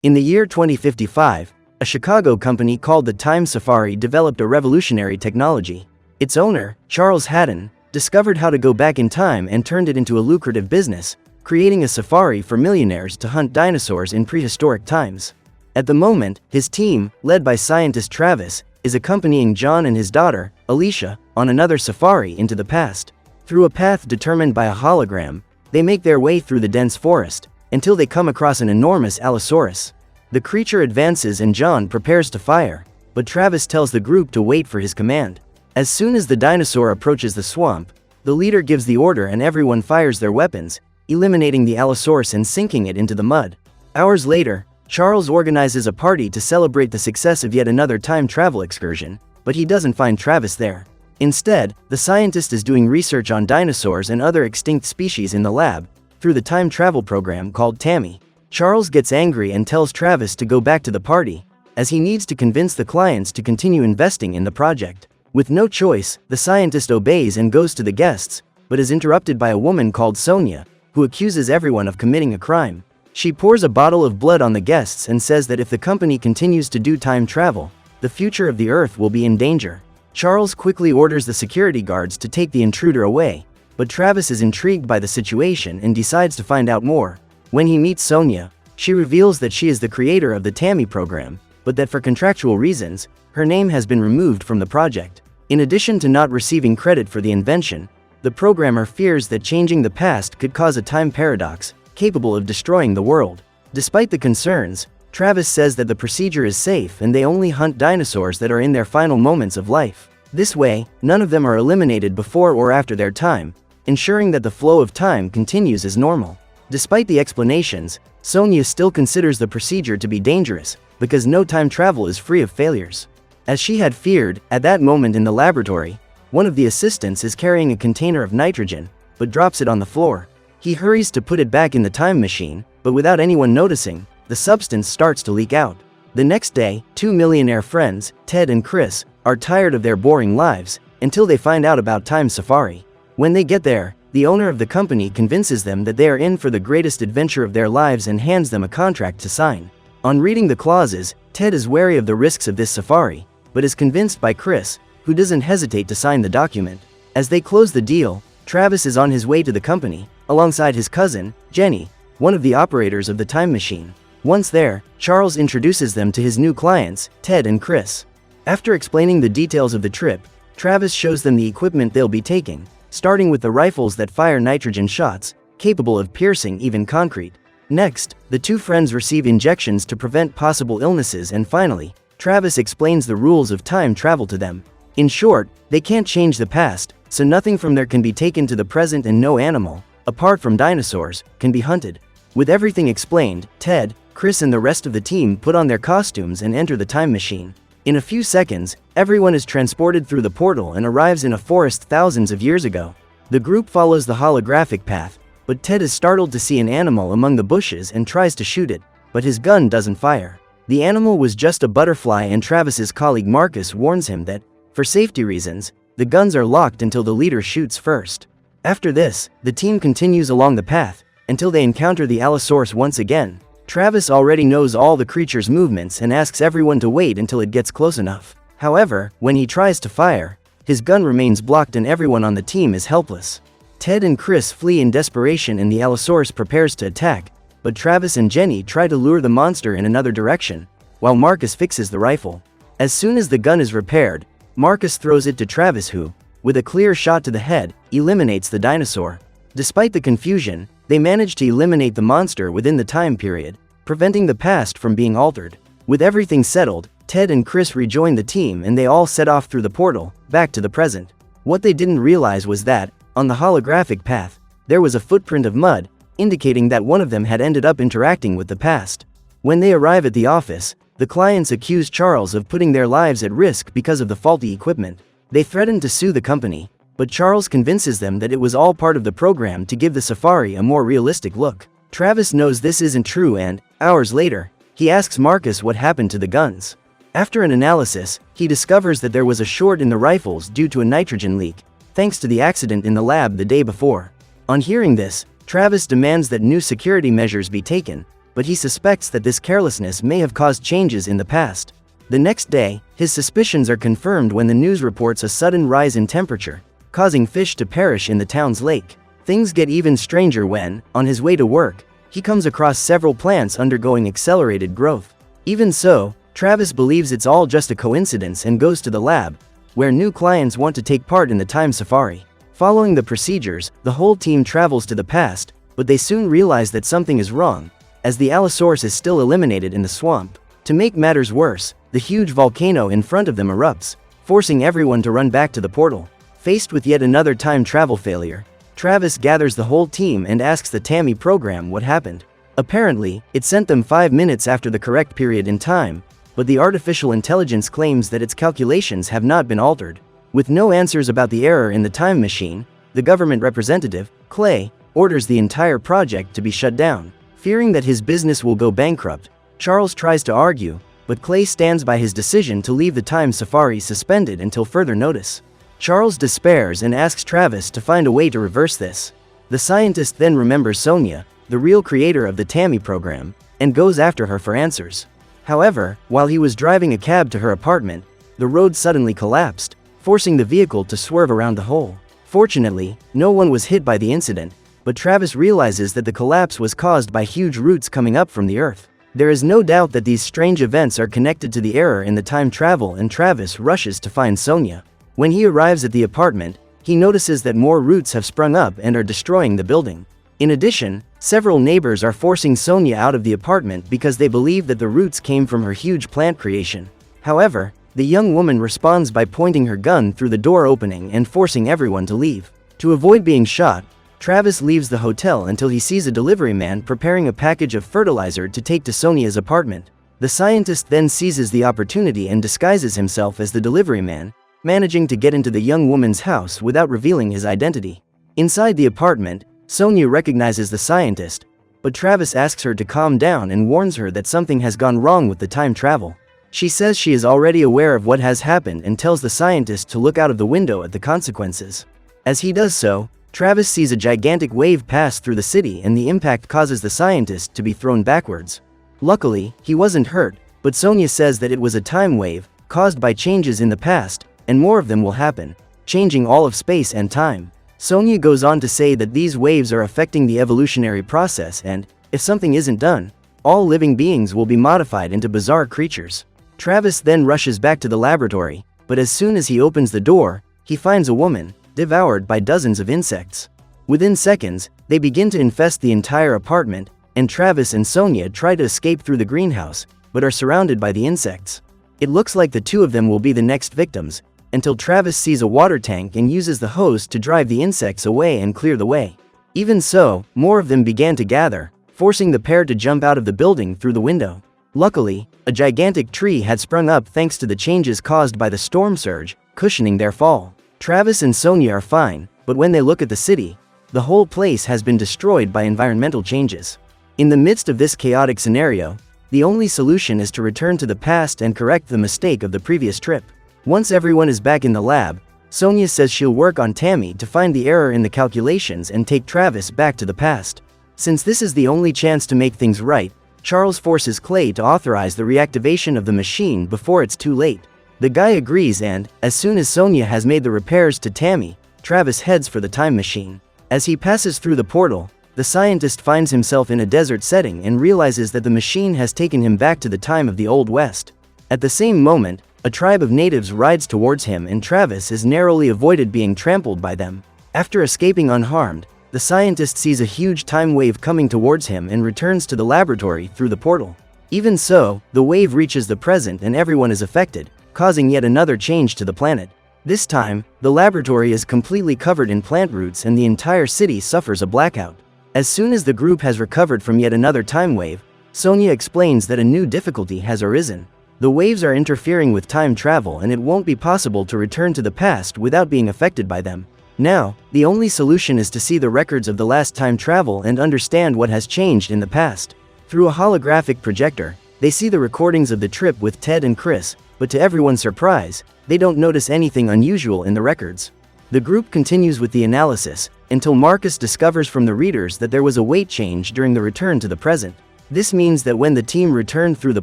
In the year 2055, a Chicago company called the Time Safari developed a revolutionary technology. Its owner, Charles Haddon, discovered how to go back in time and turned it into a lucrative business, creating a safari for millionaires to hunt dinosaurs in prehistoric times. At the moment, his team, led by scientist Travis, is accompanying John and his daughter, Alicia, on another safari into the past. Through a path determined by a hologram, they make their way through the dense forest, until they come across an enormous Allosaurus. The creature advances and John prepares to fire, but Travis tells the group to wait for his command. As soon as the dinosaur approaches the swamp, the leader gives the order and everyone fires their weapons, eliminating the Allosaurus and sinking it into the mud. Hours later, Charles organizes a party to celebrate the success of yet another time travel excursion, but he doesn't find Travis there. Instead, the scientist is doing research on dinosaurs and other extinct species in the lab, through the time travel program called Tammy. Charles gets angry and tells Travis to go back to the party, as he needs to convince the clients to continue investing in the project. With no choice, the scientist obeys and goes to the guests, but is interrupted by a woman called Sonia, who accuses everyone of committing a crime. She pours a bottle of blood on the guests and says that if the company continues to do time travel, the future of the Earth will be in danger. Charles quickly orders the security guards to take the intruder away, but Travis is intrigued by the situation and decides to find out more. When he meets Sonia, she reveals that she is the creator of the Tammy program, but that for contractual reasons, her name has been removed from the project. In addition to not receiving credit for the invention, the programmer fears that changing the past could cause a time paradox, capable of destroying the world. Despite the concerns, Travis says that the procedure is safe and they only hunt dinosaurs that are in their final moments of life. This way, none of them are eliminated before or after their time, ensuring that the flow of time continues as normal. Despite the explanations, Sonia still considers the procedure to be dangerous, because no time travel is free of failures. As she had feared, at that moment in the laboratory, one of the assistants is carrying a container of nitrogen, but drops it on the floor. He hurries to put it back in the time machine, but without anyone noticing, the substance starts to leak out. The next day, two millionaire friends, Ted and Chris, are tired of their boring lives, until they find out about Time Safari. When they get there, the owner of the company convinces them that they are in for the greatest adventure of their lives and hands them a contract to sign. On reading the clauses, Ted is wary of the risks of this safari, but is convinced by Chris, who doesn't hesitate to sign the document. As they close the deal, Travis is on his way to the company, alongside his cousin, Jenny, one of the operators of the time machine. Once there, Charles introduces them to his new clients, Ted and Chris. After explaining the details of the trip, Travis shows them the equipment they'll be taking, starting with the rifles that fire nitrogen shots, capable of piercing even concrete. Next, the two friends receive injections to prevent possible illnesses, and finally, Travis explains the rules of time travel to them. In short, they can't change the past, so nothing from there can be taken to the present and no animal, apart from dinosaurs, can be hunted. With everything explained, Ted, Chris and the rest of the team put on their costumes and enter the time machine. In a few seconds, everyone is transported through the portal and arrives in a forest thousands of years ago. The group follows the holographic path, but Ted is startled to see an animal among the bushes and tries to shoot it, but his gun doesn't fire. The animal was just a butterfly, and Travis's colleague Marcus warns him that, for safety reasons, the guns are locked until the leader shoots first. After this, the team continues along the path, until they encounter the Allosaurus once again. Travis already knows all the creature's movements and asks everyone to wait until it gets close enough. However, when he tries to fire, his gun remains blocked and everyone on the team is helpless. Ted and Chris flee in desperation and the Allosaurus prepares to attack, but Travis and Jenny try to lure the monster in another direction, while Marcus fixes the rifle. As soon as the gun is repaired, Marcus throws it to Travis, who, with a clear shot to the head, eliminates the dinosaur. Despite the confusion, they manage to eliminate the monster within the time period, preventing the past from being altered. With everything settled, Ted and Chris rejoin the team and they all set off through the portal, back to the present. What they didn't realize was that, on the holographic path, there was a footprint of mud, indicating that one of them had ended up interacting with the past. When they arrive at the office, the clients accuse Charles of putting their lives at risk because of the faulty equipment. They threaten to sue the company, but Charles convinces them that it was all part of the program to give the safari a more realistic look. Travis knows this isn't true and, hours later, he asks Marcus what happened to the guns. After an analysis, he discovers that there was a short in the rifles due to a nitrogen leak, thanks to the accident in the lab the day before. On hearing this, Travis demands that new security measures be taken, but he suspects that this carelessness may have caused changes in the past. The next day, his suspicions are confirmed when the news reports a sudden rise in temperature, causing fish to perish in the town's lake. Things get even stranger when, on his way to work, he comes across several plants undergoing accelerated growth. Even so, Travis believes it's all just a coincidence and goes to the lab, where new clients want to take part in the time safari. Following the procedures, the whole team travels to the past, but they soon realize that something is wrong, as the Allosaurus is still eliminated in the swamp. To make matters worse, the huge volcano in front of them erupts, forcing everyone to run back to the portal. Faced with yet another time travel failure, Travis gathers the whole team and asks the TAMI program what happened. Apparently, it sent them 5 minutes after the correct period in time, but the artificial intelligence claims that its calculations have not been altered. With no answers about the error in the time machine, the government representative, Clay, orders the entire project to be shut down. Fearing that his business will go bankrupt, Charles tries to argue, but Clay stands by his decision to leave the time safari suspended until further notice. Charles despairs and asks Travis to find a way to reverse this. The scientist then remembers Sonia, the real creator of the TAMI program, and goes after her for answers. However, while he was driving a cab to her apartment, the road suddenly collapsed, forcing the vehicle to swerve around the hole. Fortunately, no one was hit by the incident, but Travis realizes that the collapse was caused by huge roots coming up from the earth. There is no doubt that these strange events are connected to the error in the time travel, and Travis rushes to find Sonia. When he arrives at the apartment, he notices that more roots have sprung up and are destroying the building. In addition, several neighbors are forcing Sonia out of the apartment because they believe that the roots came from her huge plant creation. However, the young woman responds by pointing her gun through the door opening and forcing everyone to leave. To avoid being shot, Travis leaves the hotel until he sees a delivery man preparing a package of fertilizer to take to Sonia's apartment. The scientist then seizes the opportunity and disguises himself as the delivery man, managing to get into the young woman's house without revealing his identity. Inside the apartment, Sonia recognizes the scientist, but Travis asks her to calm down and warns her that something has gone wrong with the time travel. She says she is already aware of what has happened and tells the scientist to look out of the window at the consequences. As he does so, Travis sees a gigantic wave pass through the city, and the impact causes the scientist to be thrown backwards. Luckily, he wasn't hurt, but Sonia says that it was a time wave, caused by changes in the past, and more of them will happen, changing all of space and time. Sonia goes on to say that these waves are affecting the evolutionary process, and, if something isn't done, all living beings will be modified into bizarre creatures. Travis then rushes back to the laboratory, but as soon as he opens the door, he finds a woman, devoured by dozens of insects. Within seconds, they begin to infest the entire apartment, and Travis and Sonia try to escape through the greenhouse, but are surrounded by the insects. It looks like the two of them will be the next victims, until Travis sees a water tank and uses the hose to drive the insects away and clear the way. Even so, more of them began to gather, forcing the pair to jump out of the building through the window. Luckily, a gigantic tree had sprung up thanks to the changes caused by the storm surge, cushioning their fall. Travis and Sonia are fine, but when they look at the city, the whole place has been destroyed by environmental changes. In the midst of this chaotic scenario, the only solution is to return to the past and correct the mistake of the previous trip. Once everyone is back in the lab, Sonia says she'll work on TAMI to find the error in the calculations and take Travis back to the past. Since this is the only chance to make things right, Charles forces Clay to authorize the reactivation of the machine before it's too late. The guy agrees, and, as soon as Sonia has made the repairs to TAMI, Travis heads for the time machine. As he passes through the portal, the scientist finds himself in a desert setting and realizes that the machine has taken him back to the time of the Old West. At the same moment, a tribe of natives rides towards him, and Travis is narrowly avoided being trampled by them. After escaping unharmed, the scientist sees a huge time wave coming towards him and returns to the laboratory through the portal. Even so, the wave reaches the present and everyone is affected, causing yet another change to the planet. This time, the laboratory is completely covered in plant roots and the entire city suffers a blackout. As soon as the group has recovered from yet another time wave, Sonia explains that a new difficulty has arisen. The waves are interfering with time travel, and it won't be possible to return to the past without being affected by them. Now, the only solution is to see the records of the last time travel and understand what has changed in the past. Through a holographic projector, they see the recordings of the trip with Ted and Chris, but to everyone's surprise, they don't notice anything unusual in the records. The group continues with the analysis, until Marcus discovers from the readers that there was a weight change during the return to the present. This means that when the team returned through the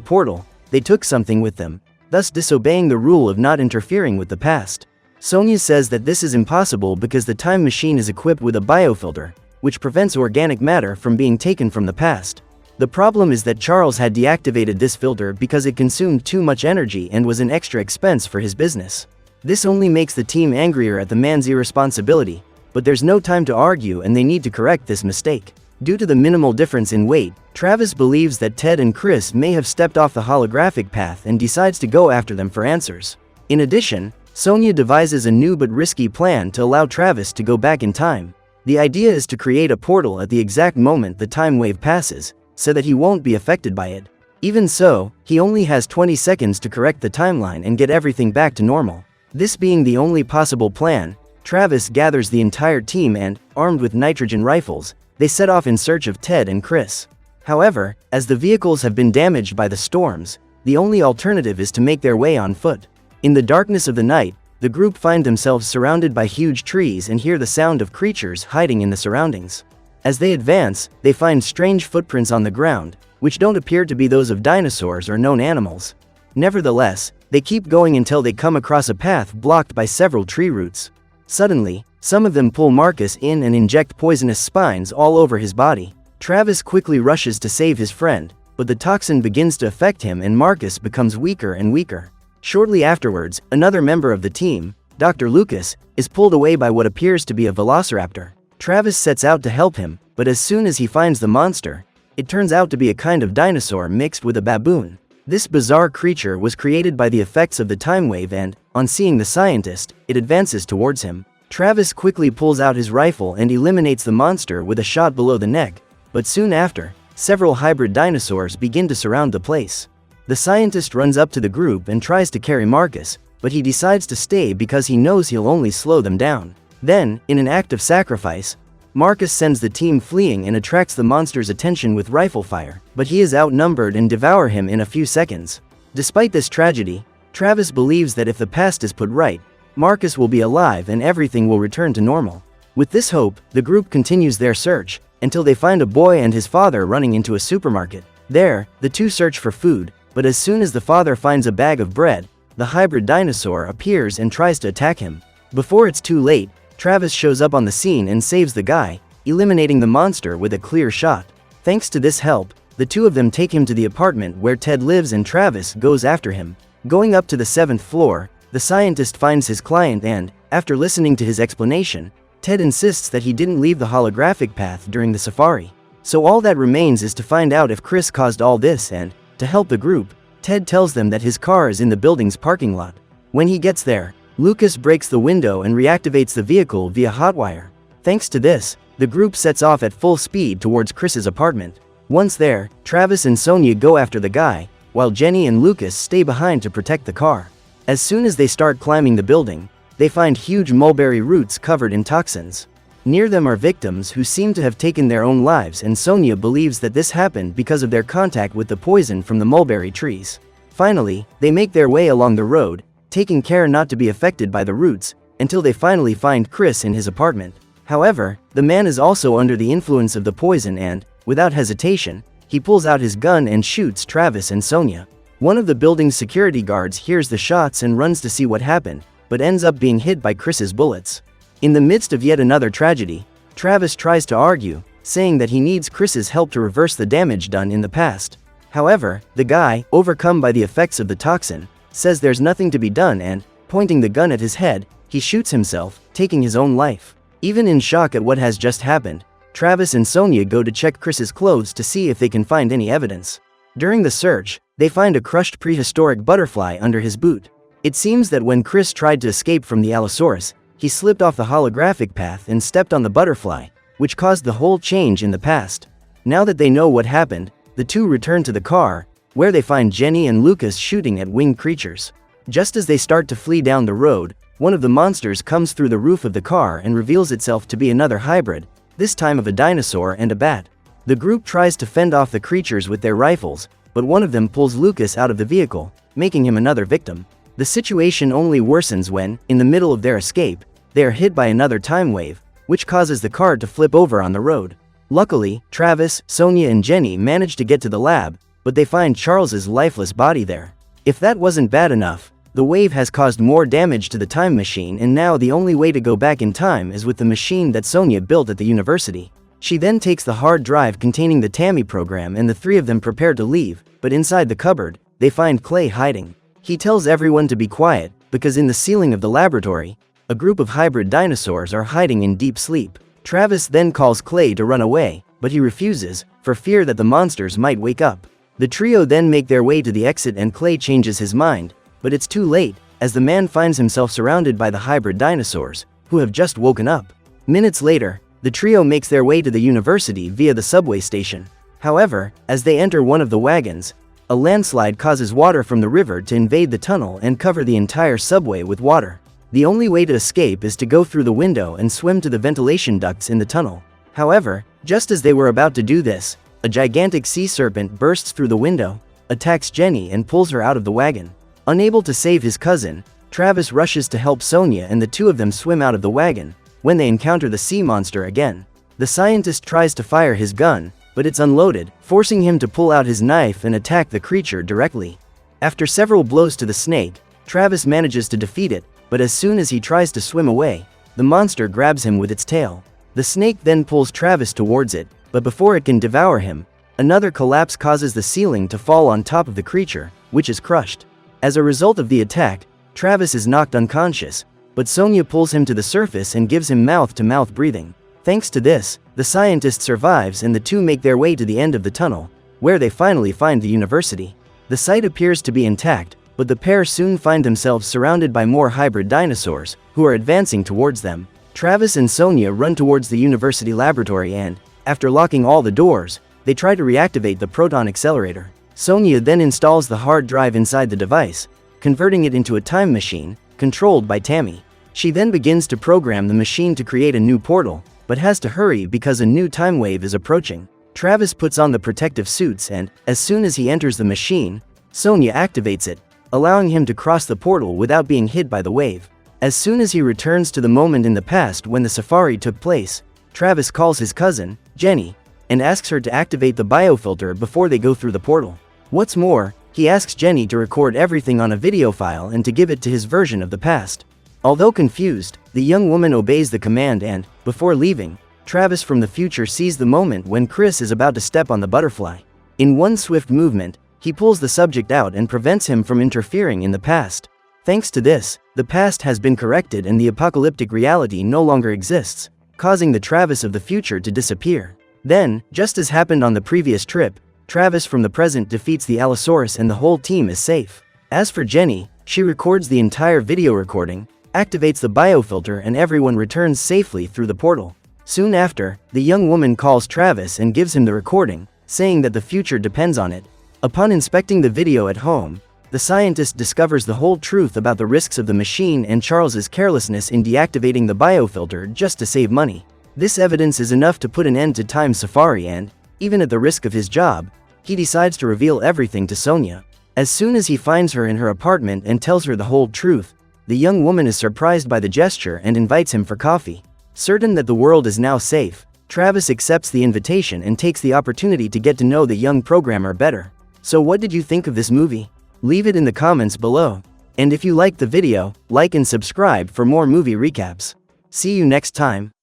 portal, they took something with them, thus disobeying the rule of not interfering with the past. Sonia says that this is impossible because the time machine is equipped with a biofilter, which prevents organic matter from being taken from the past. The problem is that Charles had deactivated this filter because it consumed too much energy and was an extra expense for his business. This only makes the team angrier at the man's irresponsibility, but there's no time to argue and they need to correct this mistake. Due to the minimal difference in weight, Travis believes that Ted and Chris may have stepped off the holographic path and decides to go after them for answers. In addition, Sonia devises a new but risky plan to allow Travis to go back in time. The idea is to create a portal at the exact moment the time wave passes, so that he won't be affected by it. Even so, he only has 20 seconds to correct the timeline and get everything back to normal. This being the only possible plan, Travis gathers the entire team and, armed with nitrogen rifles, they set off in search of Ted and Chris. However, as the vehicles have been damaged by the storms, the only alternative is to make their way on foot. In the darkness of the night, the group find themselves surrounded by huge trees and hear the sound of creatures hiding in the surroundings. As they advance, they find strange footprints on the ground, which don't appear to be those of dinosaurs or known animals. Nevertheless, they keep going until they come across a path blocked by several tree roots. Suddenly, some of them pull Marcus in and inject poisonous spines all over his body. Travis quickly rushes to save his friend, but the toxin begins to affect him and Marcus becomes weaker and weaker. Shortly afterwards, another member of the team, Dr. Lucas, is pulled away by what appears to be a velociraptor. Travis sets out to help him, but as soon as he finds the monster, it turns out to be a kind of dinosaur mixed with a baboon. This bizarre creature was created by the effects of the time wave and, on seeing the scientist, it advances towards him. Travis quickly pulls out his rifle and eliminates the monster with a shot below the neck, but soon after, several hybrid dinosaurs begin to surround the place. The scientist runs up to the group and tries to carry Marcus, but he decides to stay because he knows he'll only slow them down. Then, in an act of sacrifice, Marcus sends the team fleeing and attracts the monster's attention with rifle fire, but he is outnumbered and devour him in a few seconds. Despite this tragedy, Travis believes that if the past is put right, Marcus will be alive and everything will return to normal. With this hope, the group continues their search, until they find a boy and his father running into a supermarket. There, the two search for food, but as soon as the father finds a bag of bread, the hybrid dinosaur appears and tries to attack him. Before it's too late, Travis shows up on the scene and saves the guy, eliminating the monster with a clear shot. Thanks to this help, the two of them take him to the apartment where Ted lives and Travis goes after him. Going up to the 7th floor, the scientist finds his client and, after listening to his explanation, Ted insists that he didn't leave the holographic path during the safari. So all that remains is to find out if Chris caused all this and, to help the group, Ted tells them that his car is in the building's parking lot. When he gets there, Lucas breaks the window and reactivates the vehicle via hot wire. Thanks to this, the group sets off at full speed towards Chris's apartment. Once there, Travis and Sonia go after the guy, while Jenny and Lucas stay behind to protect the car. As soon as they start climbing the building, they find huge mulberry roots covered in toxins. Near them are victims who seem to have taken their own lives, and Sonia believes that this happened because of their contact with the poison from the mulberry trees. Finally, they make their way along the road, taking care not to be affected by the roots, until they finally find Chris in his apartment. However, the man is also under the influence of the poison and, without hesitation, he pulls out his gun and shoots Travis and Sonia. One of the building's security guards hears the shots and runs to see what happened, but ends up being hit by Chris's bullets. In the midst of yet another tragedy, Travis tries to argue, saying that he needs Chris's help to reverse the damage done in the past. However, the guy, overcome by the effects of the toxin, says there's nothing to be done and, pointing the gun at his head, he shoots himself, taking his own life. Even in shock at what has just happened, Travis and Sonia go to check Chris's clothes to see if they can find any evidence. During the search, they find a crushed prehistoric butterfly under his boot. It seems that when Chris tried to escape from the Allosaurus, he slipped off the holographic path and stepped on the butterfly, which caused the whole change in the past. Now that they know what happened, the two return to the car, where they find Jenny and Lucas shooting at winged creatures. Just as they start to flee down the road, one of the monsters comes through the roof of the car and reveals itself to be another hybrid, this time of a dinosaur and a bat. The group tries to fend off the creatures with their rifles, but one of them pulls Lucas out of the vehicle, making him another victim. The situation only worsens when, in the middle of their escape, they are hit by another time wave, which causes the car to flip over on the road. Luckily, Travis, Sonia and Jenny manage to get to the lab, but they find Charles's lifeless body there. If that wasn't bad enough, the wave has caused more damage to the time machine, and now the only way to go back in time is with the machine that Sonia built at the university. She then takes the hard drive containing the Tammy program, and the three of them prepare to leave, but inside the cupboard, they find Clay hiding. He tells everyone to be quiet, because in the ceiling of the laboratory, a group of hybrid dinosaurs are hiding in deep sleep. Travis then calls Clay to run away, but he refuses, for fear that the monsters might wake up. The trio then make their way to the exit, and Clay changes his mind, but it's too late, as the man finds himself surrounded by the hybrid dinosaurs, who have just woken up. Minutes later, the trio makes their way to the university via the subway station. However, as they enter one of the wagons, a landslide causes water from the river to invade the tunnel and cover the entire subway with water. The only way to escape is to go through the window and swim to the ventilation ducts in the tunnel. However, just as they were about to do this, a gigantic sea serpent bursts through the window, attacks Jenny and pulls her out of the wagon. Unable to save his cousin, Travis rushes to help Sonia, and the two of them swim out of the wagon, when they encounter the sea monster again. The scientist tries to fire his gun, but it's unloaded, forcing him to pull out his knife and attack the creature directly. After several blows to the snake, Travis manages to defeat it, but as soon as he tries to swim away, the monster grabs him with its tail. The snake then pulls Travis towards it, but before it can devour him, another collapse causes the ceiling to fall on top of the creature, which is crushed. As a result of the attack, Travis is knocked unconscious, but Sonia pulls him to the surface and gives him mouth-to-mouth breathing. Thanks to this, the scientist survives, and the two make their way to the end of the tunnel, where they finally find the university. The site appears to be intact, but the pair soon find themselves surrounded by more hybrid dinosaurs, who are advancing towards them. Travis and Sonia run towards the university laboratory and, after locking all the doors, they try to reactivate the proton accelerator. Sonia then installs the hard drive inside the device, converting it into a time machine, controlled by Tammy. She then begins to program the machine to create a new portal, but has to hurry because a new time wave is approaching. Travis puts on the protective suits, and, as soon as he enters the machine, Sonia activates it, allowing him to cross the portal without being hit by the wave. As soon as he returns to the moment in the past when the safari took place, Travis calls his cousin, Jenny, and asks her to activate the biofilter before they go through the portal. What's more, he asks Jenny to record everything on a video file and to give it to his version of the past. Although confused, the young woman obeys the command, and, before leaving, Travis from the future sees the moment when Chris is about to step on the butterfly. In one swift movement, he pulls the subject out and prevents him from interfering in the past. Thanks to this, the past has been corrected and the apocalyptic reality no longer exists, causing the Travis of the future to disappear. Then, just as happened on the previous trip, Travis from the present defeats the Allosaurus and the whole team is safe. As for Jenny, she records the entire video recording, activates the biofilter, and everyone returns safely through the portal. Soon after, the young woman calls Travis and gives him the recording, saying that the future depends on it. Upon inspecting the video at home, the scientist discovers the whole truth about the risks of the machine and Charles's carelessness in deactivating the biofilter just to save money. This evidence is enough to put an end to Time Safari, and, even at the risk of his job, he decides to reveal everything to Sonia. As soon as he finds her in her apartment and tells her the whole truth, the young woman is surprised by the gesture and invites him for coffee. Certain that the world is now safe, Travis accepts the invitation and takes the opportunity to get to know the young programmer better. So what did you think of this movie? Leave it in the comments below. And if you liked the video, like and subscribe for more movie recaps. See you next time.